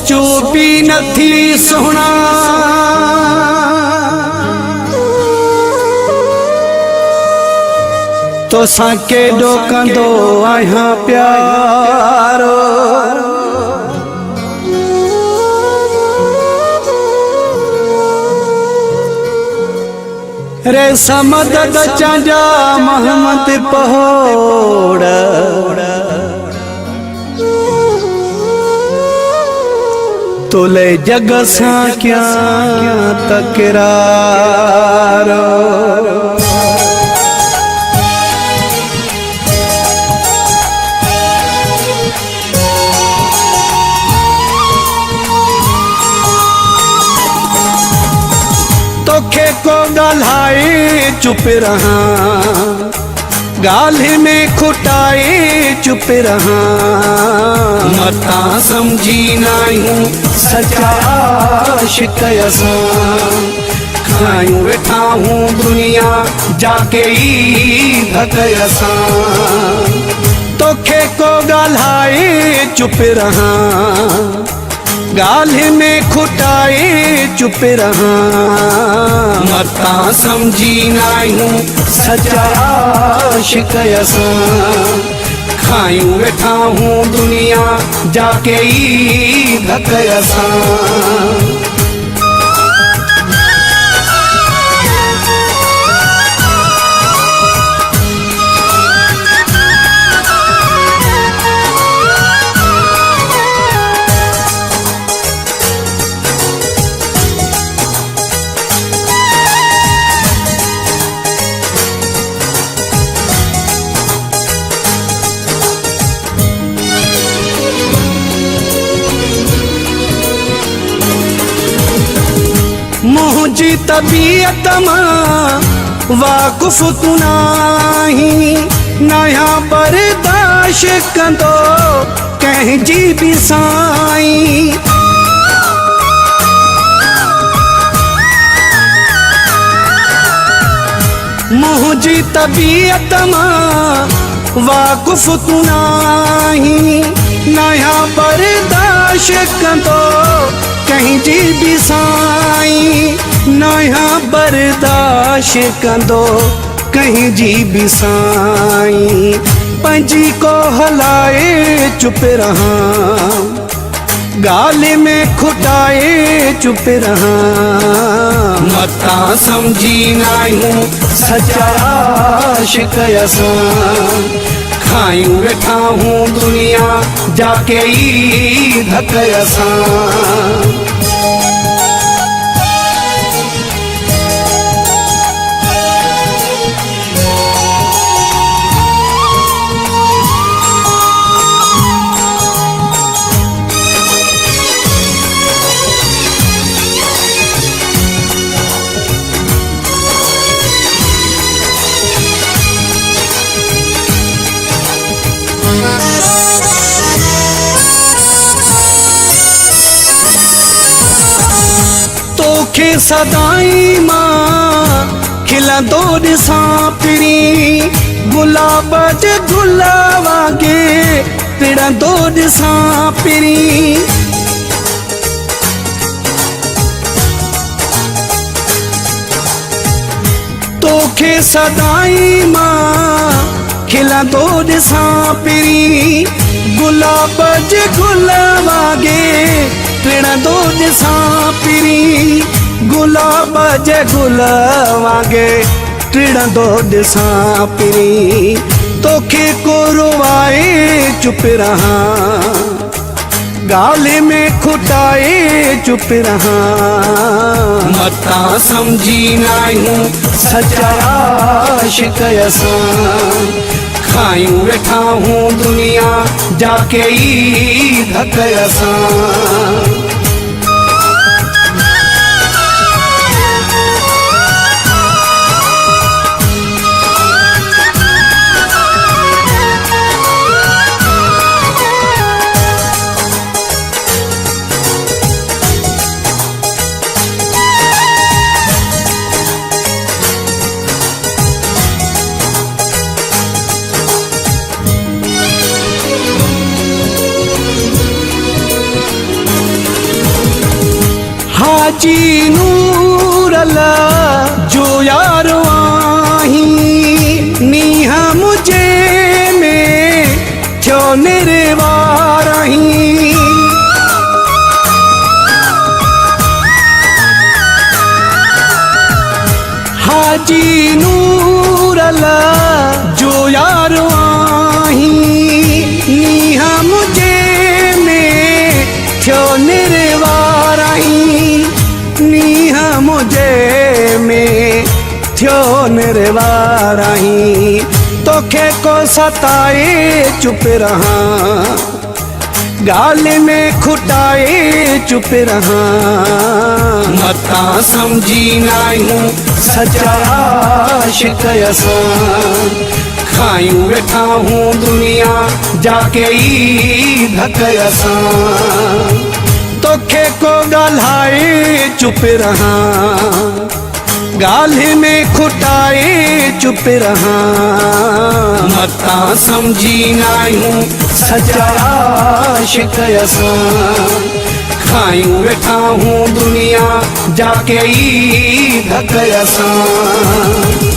सोचू भी नथी सोना तो साके डोकंदो आया प्यारो रे समदद चांजा मोहम्मद पहोड़ तोले जग सा क्या तकरारो तोखे को गल्हाए चुप रहा गाल्हि में खुटाए चुप रहा मता समझी नायूं सच्चा आशिक असां खायूं वेठा हूं दुनिया जाके ई धक असां तोखे को गल्हाए चुप रहा गाल्हि में खुटाए चुप रहा मता समझी नायूं सच्चा आशिक असां खायूं वेठा हूं दुनिया जाके ई धक असां मुझी तबीयत मां वाकुफ़ तू नाही नया बर्दाश्त कंदो कंहिंजी बि साईं मुझी तबीयत मां वाकुफ़ तू नाही नया बर्दाश्त कंदो कंहिंजी बि साईं नया बर्दाश्त कंदो कंहिंजी बि साईं पंहिंजी को हलाए चुप रहा गाल्हि में खुटाए चुप रहा मता समझी नायूं सच्चा आशिक असां खायूं वेठा हूं दुनिया जाके ई धक असां तोखे सदाई मां खिलंदो ॾिसां पिरी गुलाब जे गुल वांगे पिड़ंदो ॾिसां पिरी तोखे सदाई मां खिलंदो ॾिसां पिरी गुलाब जे गुल वांगे पिड़ंदो ॾिसां पिरी गुलाब जे गुल वांगे टिड़ंदो ॾिसां पिरी तोखे को रोवाए चुप रहा गाल्हि में खुटाए चुप रहा मता समझी नायूं सच्चा आशिक असां खायूं वेठा हूं दुनिया जाके ई धक असां हाजी नूर अल्लाह जो यारो आही नीहा मुझे में थियो निर्वारही हाजी नूर अल्लाह जो यारो आही नीहा मुझे में थियो निर्वारही नीहा मुझे में थियो निर्वारही तोखे को सताए चुप रहा गाल में खुटाए चुप रहा मता समझी नायूं सच्चा आशिक असां खायूं वेठा हूं दुनिया जाके ई धक असां तोखे को ॻाल्हाए चुप रहा गाल्हि में खुटाए चुप रहा मता समझी नायूं सच्चा आशिक असां खायूं वेठा हूं दुनिया जाके ई धक असां